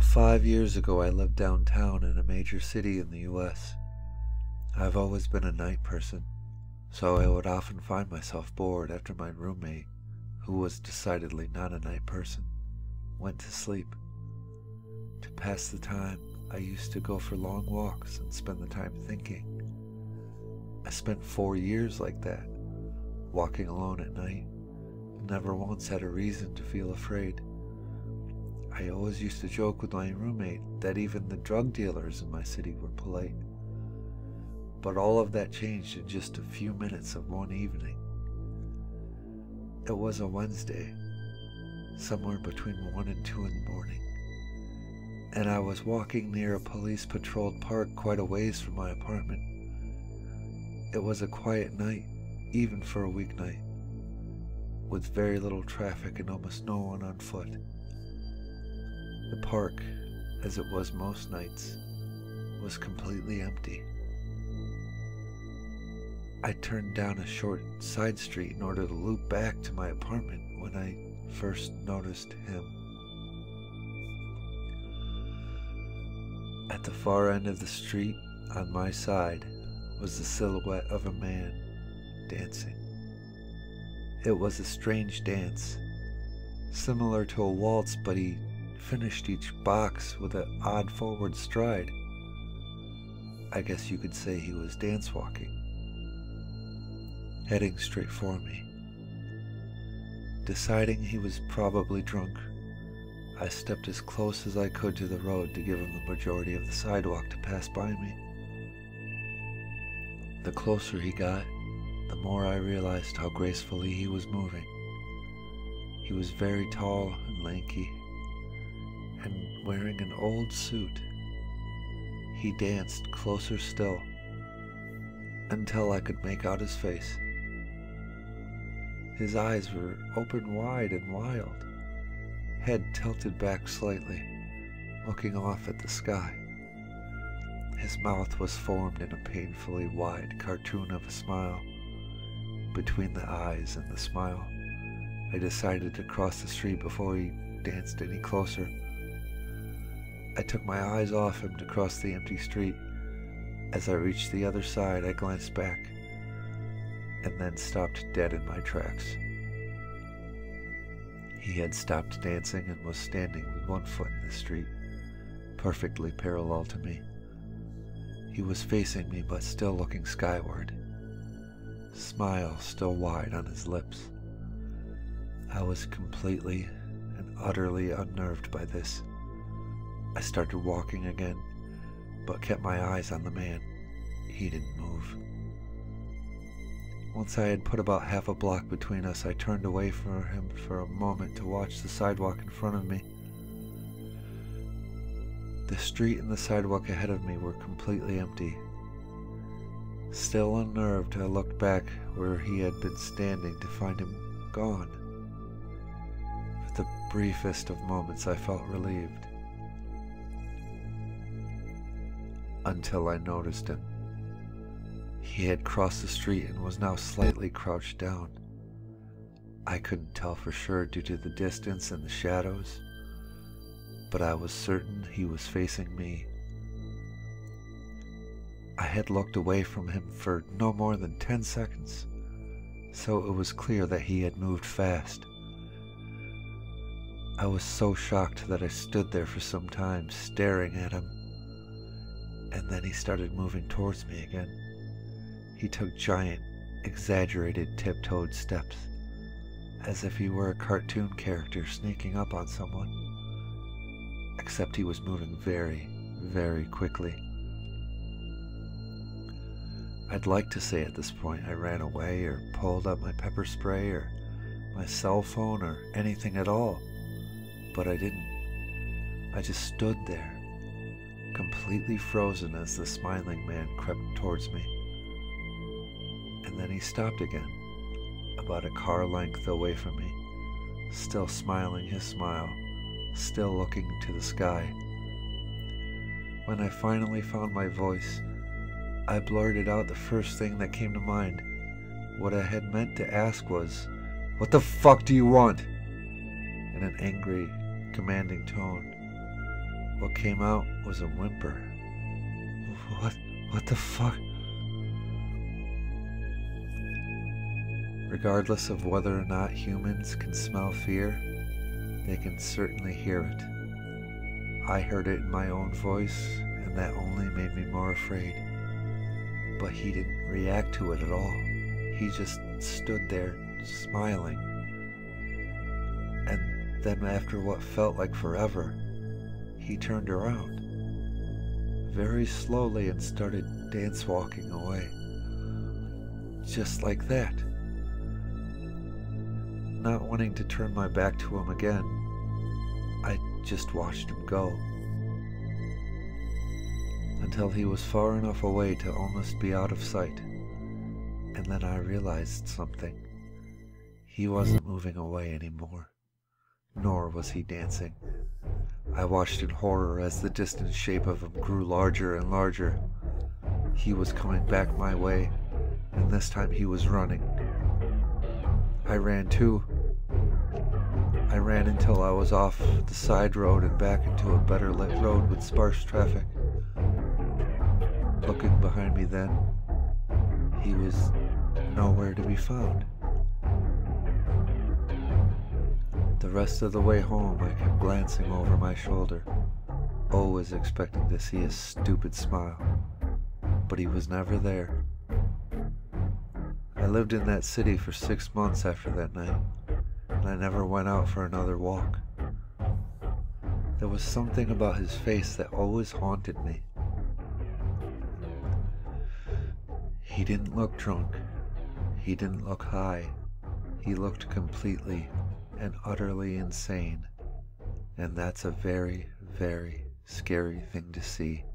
About 5 years ago, I lived downtown in a major city in the US. I've always been a night person, so I would often find myself bored after my roommate, who was decidedly not a night person, went to sleep. To pass the time, I used to go for long walks and spend the time thinking. I spent 4 years like that, walking alone at night, and never once had a reason to feel afraid. I always used to joke with my roommate that even the drug dealers in my city were polite. But all of that changed in just a few minutes of one evening. It was a Wednesday, somewhere between 1 and 2 in the morning, and I was walking near a police-patrolled park quite a ways from my apartment. It was a quiet night, even for a weeknight, with very little traffic and almost no one on foot. The park, as it was most nights, was completely empty. I turned down a short side street in order to loop back to my apartment when I first noticed him. At the far end of the street, on my side, was the silhouette of a man dancing. It was a strange dance, similar to a waltz, but he finished each box with an odd forward stride. I guess you could say he was dance walking, heading straight for me. Deciding he was probably drunk, I stepped as close as I could to the road to give him the majority of the sidewalk to pass by me. The closer he got, the more I realized how gracefully he was moving. He was very tall and lanky, and wearing an old suit. He danced closer still, until I could make out his face. His eyes were open wide and wild, head tilted back slightly, looking off at the sky. His mouth was formed in a painfully wide cartoon of a smile. Between the eyes and the smile, I decided to cross the street before he danced any closer. I took my eyes off him to cross the empty street. As I reached the other side, I glanced back, and then stopped dead in my tracks. He had stopped dancing and was standing with one foot in the street, perfectly parallel to me. He was facing me, but still looking skyward, smile still wide on his lips. I was completely and utterly unnerved by this. I started walking again, but kept my eyes on the man. He didn't move. Once I had put about half a block between us, I turned away from him for a moment to watch the sidewalk in front of me. The street and the sidewalk ahead of me were completely empty. Still unnerved, I looked back where he had been standing to find him gone. For the briefest of moments, I felt relieved. Until I noticed him. He had crossed the street and was now slightly crouched down. I couldn't tell for sure due to the distance and the shadows, but I was certain he was facing me. I had looked away from him for no more than 10 seconds, so it was clear that he had moved fast. I was so shocked that I stood there for some time, staring at him. And then he started moving towards me again. He took giant, exaggerated tiptoed steps, as if he were a cartoon character sneaking up on someone. Except he was moving very, very quickly. I'd like to say at this point I ran away or pulled up my pepper spray or my cell phone or anything at all, but I didn't. I just stood there, completely frozen as the smiling man crept towards me. And then he stopped again, about a car length away from me, still smiling his smile, still looking to the sky. When I finally found my voice, I blurted out the first thing that came to mind. What I had meant to ask was, "What the fuck do you want?" in an angry, commanding tone. What came out was a whimper. What the fuck? Regardless of whether or not humans can smell fear, they can certainly hear it. I heard it in my own voice, and that only made me more afraid. But he didn't react to it at all. He just stood there, smiling. And then after what felt like forever, he turned around, very slowly, and started dance walking away. Just like that. Not wanting to turn my back to him again, I just watched him go. Until he was far enough away to almost be out of sight. And then I realized something. He wasn't moving away anymore, nor was he dancing. I watched in horror as the distant shape of him grew larger and larger. He was coming back my way, and this time he was running. I ran too. I ran until I was off the side road and back into a better lit road with sparse traffic. Looking behind me then, he was nowhere to be found. The rest of the way home, I kept glancing over my shoulder, always expecting to see his stupid smile, but he was never there. I lived in that city for 6 months after that night, and I never went out for another walk. There was something about his face that always haunted me. He didn't look drunk. He didn't look high. He looked completely and utterly insane, and that's a very, very scary thing to see.